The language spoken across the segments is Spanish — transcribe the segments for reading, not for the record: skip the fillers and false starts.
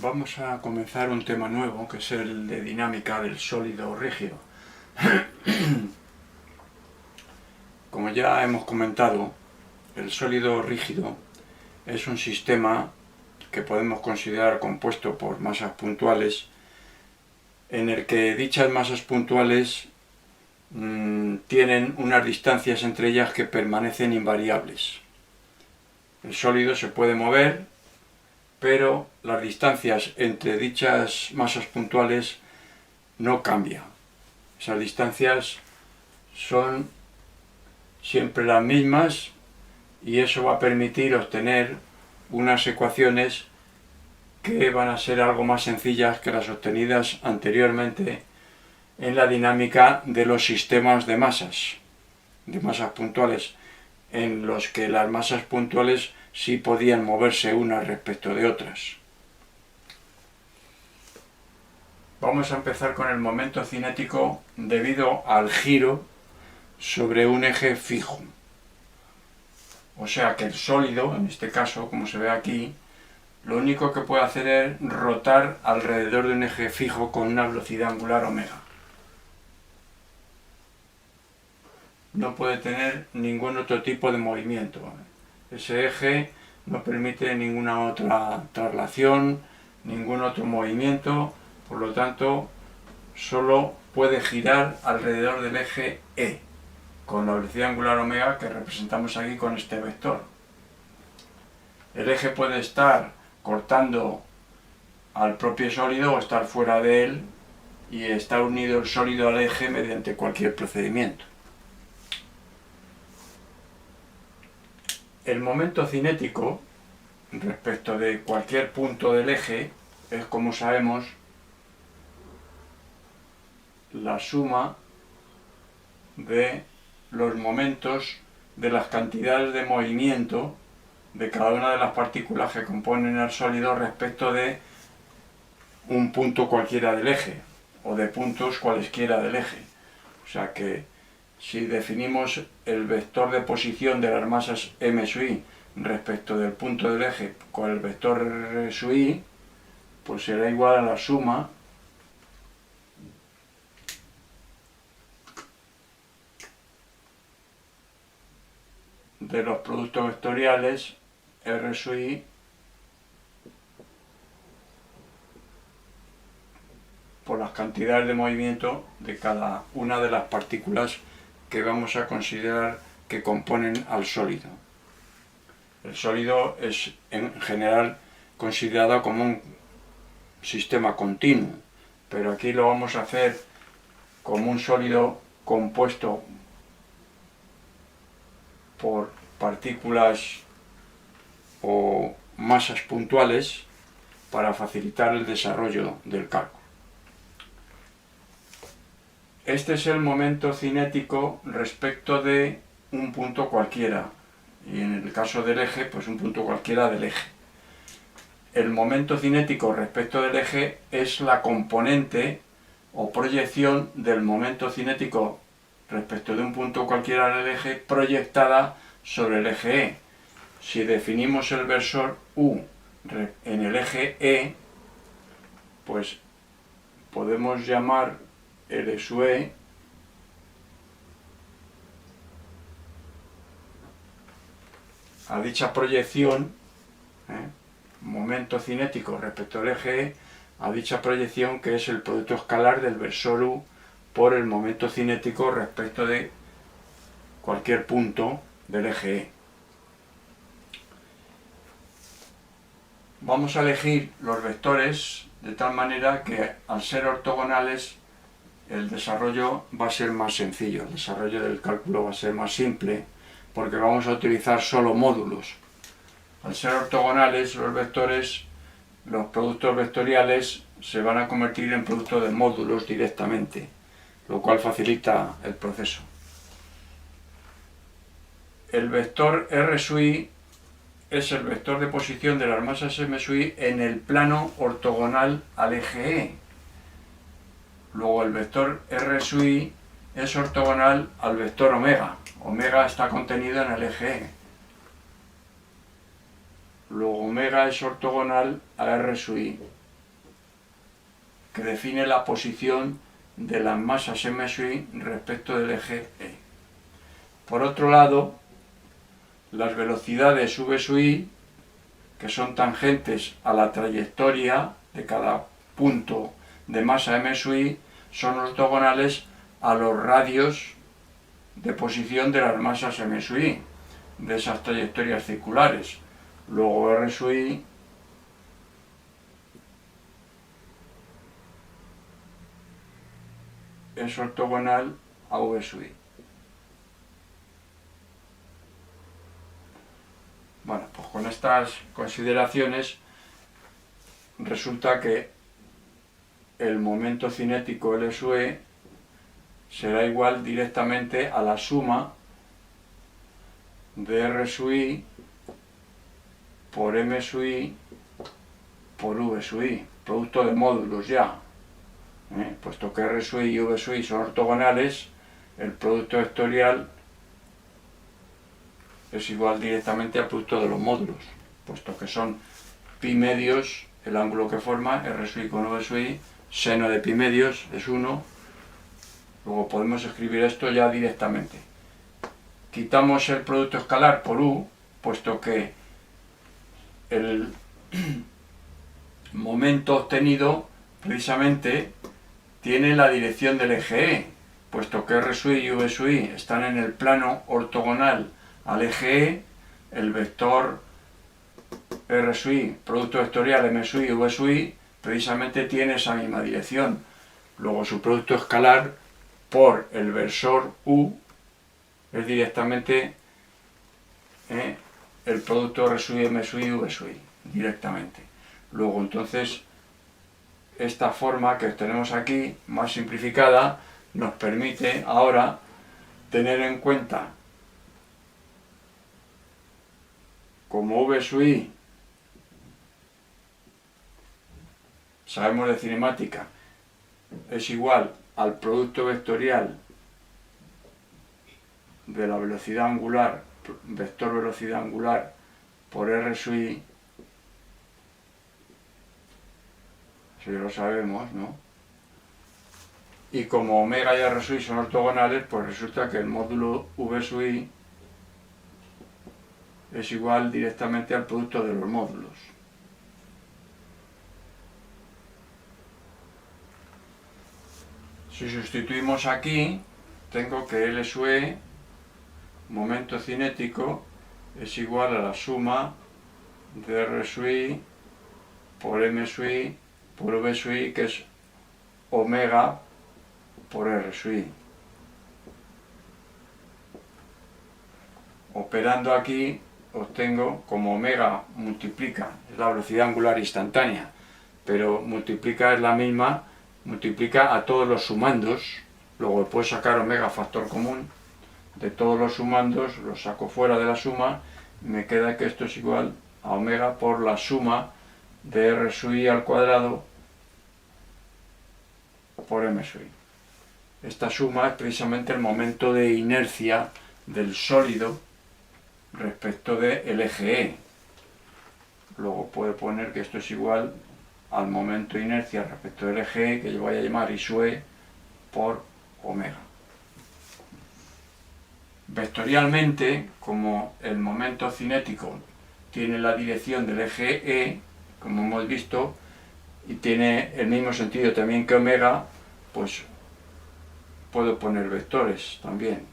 Vamos a comenzar un tema nuevo, que es el de dinámica del sólido rígido. Como ya hemos comentado, el sólido rígido es un sistema que podemos considerar compuesto por masas puntuales, en el que dichas masas puntuales tienen unas distancias entre ellas que permanecen invariables. El sólido se puede mover, pero las distancias entre dichas masas puntuales no cambian. Esas distancias son siempre las mismas y eso va a permitir obtener unas ecuaciones que van a ser algo más sencillas que las obtenidas anteriormente en la dinámica de los sistemas de masas puntuales, en los que las masas puntuales sí podían moverse unas respecto de otras. Vamos a empezar con el momento cinético debido al giro sobre un eje fijo. O sea que el sólido, en este caso, como se ve aquí, lo único que puede hacer es rotar alrededor de un eje fijo con una velocidad angular omega. No puede tener ningún otro tipo de movimiento. Ese eje no permite ninguna otra traslación, ningún otro movimiento, por lo tanto, solo puede girar alrededor del eje E, con la velocidad angular omega que representamos aquí con este vector. El eje puede estar cortando al propio sólido o estar fuera de él, y está unido el sólido al eje mediante cualquier procedimiento. El momento cinético respecto de cualquier punto del eje es, como sabemos, la suma de los momentos de las cantidades de movimiento de cada una de las partículas que componen el sólido respecto de un punto cualquiera del eje, o de puntos cualesquiera del eje. O sea que si definimos el vector de posición de las masas m sub i respecto del punto del eje con el vector r sub i, pues será igual a la suma de los productos vectoriales r sub i por las cantidades de movimiento de cada una de las partículas que vamos a considerar que componen al sólido. El sólido es en general considerado como un sistema continuo, pero aquí lo vamos a hacer como un sólido compuesto por partículas o masas puntuales para facilitar el desarrollo del cálculo. Este es el momento cinético respecto de un punto cualquiera, y en el caso del eje, pues un punto cualquiera del eje. El momento cinético respecto del eje es la componente o proyección del momento cinético respecto de un punto cualquiera del eje proyectada sobre el eje E. Si definimos el versor U en el eje E, pues podemos llamar L sub E a dicha proyección, momento cinético respecto al eje E, a dicha proyección que es el producto escalar del versor U por el momento cinético respecto de cualquier punto del eje E. Vamos a elegir los vectores de tal manera que, al ser ortogonales, el desarrollo va a ser más sencillo, el desarrollo del cálculo va a ser más simple, porque vamos a utilizar solo módulos. Al ser ortogonales los vectores, los productos vectoriales se van a convertir en productos de módulos directamente, lo cual facilita el proceso. El vector r sub i es el vector de posición de las masas m sub i en el plano ortogonal al eje E. Luego el vector r sub i es ortogonal al vector omega. Omega está contenido en el eje E. Luego omega es ortogonal a r sub i. que define la posición de las masas m sub i respecto del eje E. Por otro lado, las velocidades v sub i, que son tangentes a la trayectoria de cada punto de masa m sub i, son ortogonales a los radios de posición de las masas m sub i, de esas trayectorias circulares. Luego r sub i es ortogonal a v sub i. Bueno, pues con estas consideraciones resulta que el momento cinético L sub e será igual directamente a la suma de R sub i por M sub i por V sub i, producto de módulos ya. Puesto que R sub i y V sub i son ortogonales, el producto vectorial es igual directamente al producto de los módulos, puesto que son pi medios el ángulo que forma R sub i con V sub i, seno de pi medios es 1, luego podemos escribir esto ya directamente. Quitamos el producto escalar por U, puesto que el momento obtenido precisamente tiene la dirección del eje E, puesto que R sub i y V sub i están en el plano ortogonal al eje E, el vector R sub i, producto vectorial M sub i y V sub i, precisamente tiene esa misma dirección. Luego su producto escalar por el versor U es directamente el producto R sub i, M sub i y V sub i, directamente. Luego entonces esta forma que tenemos aquí, más simplificada, nos permite ahora tener en cuenta como V sub i, sabemos de cinemática, es igual al producto vectorial de la velocidad angular, vector velocidad angular por R sub i, eso ya lo sabemos, ¿no? Y como omega y R sub i son ortogonales, pues resulta que el módulo V sub i es igual directamente al producto de los módulos. Si sustituimos aquí, tengo que L sub e, momento cinético, es igual a la suma de R sub i por M sub i por V sub i, que es omega por R sub i. Operando aquí obtengo, como omega multiplica, es la velocidad angular instantánea, pero multiplica es la misma, multiplica a todos los sumandos, luego puedo sacar omega factor común de todos los sumandos, lo saco fuera de la suma, y me queda que esto es igual a omega por la suma de R sub i al cuadrado por M sub i. Esta suma es precisamente el momento de inercia del sólido respecto del eje E. Luego puedo poner que esto es igual al momento de inercia respecto del eje E, que yo voy a llamar I sub e por omega. Vectorialmente, como el momento cinético tiene la dirección del eje E, como hemos visto, y tiene el mismo sentido también que omega, pues puedo poner vectores también.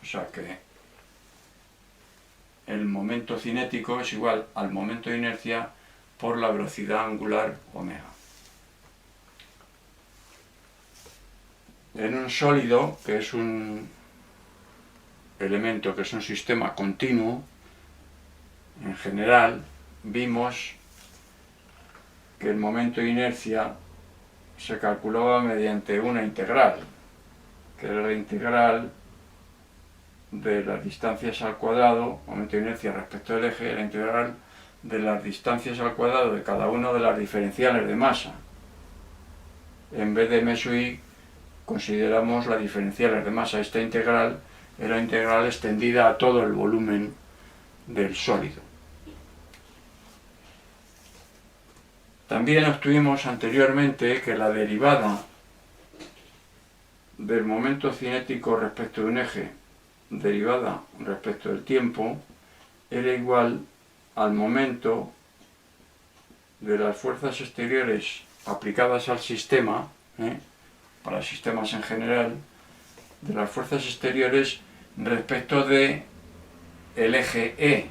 O sea que el momento cinético es igual al momento de inercia por la velocidad angular omega. En un sólido, que es un elemento, que es un sistema continuo, en general, vimos que el momento de inercia se calculaba mediante una integral, que era la integral de las distancias al cuadrado, momento de inercia respecto del eje, la integral de las distancias al cuadrado de cada una de las diferenciales de masa. En vez de M sub i, consideramos las diferenciales de masa. Esta integral era integral extendida a todo el volumen del sólido. También obtuvimos anteriormente que la derivada del momento cinético respecto de un eje, derivada respecto del tiempo, era igual al momento de las fuerzas exteriores aplicadas al sistema, para sistemas en general, de las fuerzas exteriores respecto de el eje E.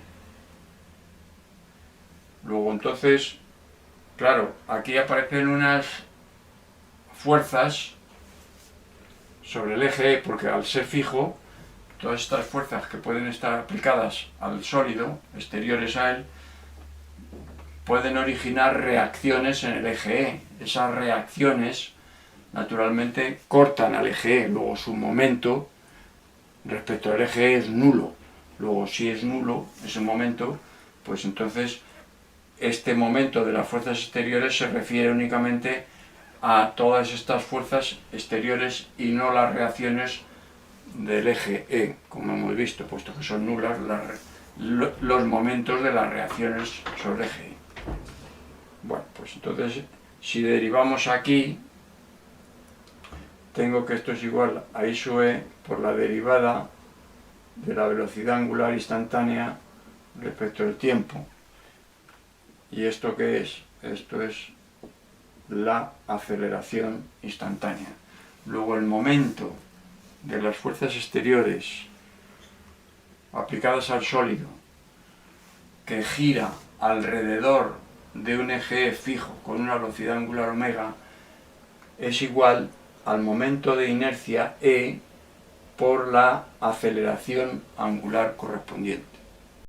Luego entonces, claro, aquí aparecen unas fuerzas sobre el eje E, porque al ser fijo, todas estas fuerzas que pueden estar aplicadas al sólido, exteriores a él, pueden originar reacciones en el eje E. Esas reacciones, naturalmente, cortan al eje E. Luego su momento respecto al eje E es nulo. Luego, si es nulo ese momento, pues entonces este momento de las fuerzas exteriores se refiere únicamente a todas estas fuerzas exteriores y no las reacciones del eje E, como hemos visto, puesto que son nulas los momentos de las reacciones sobre el eje E. Bueno, pues entonces, si derivamos aquí, tengo que esto es igual a I sub E por la derivada de la velocidad angular instantánea respecto al tiempo. ¿Y esto qué es? Esto es la aceleración instantánea. Luego el momento de las fuerzas exteriores aplicadas al sólido que gira alrededor de un eje fijo con una velocidad angular omega es igual al momento de inercia E por la aceleración angular correspondiente.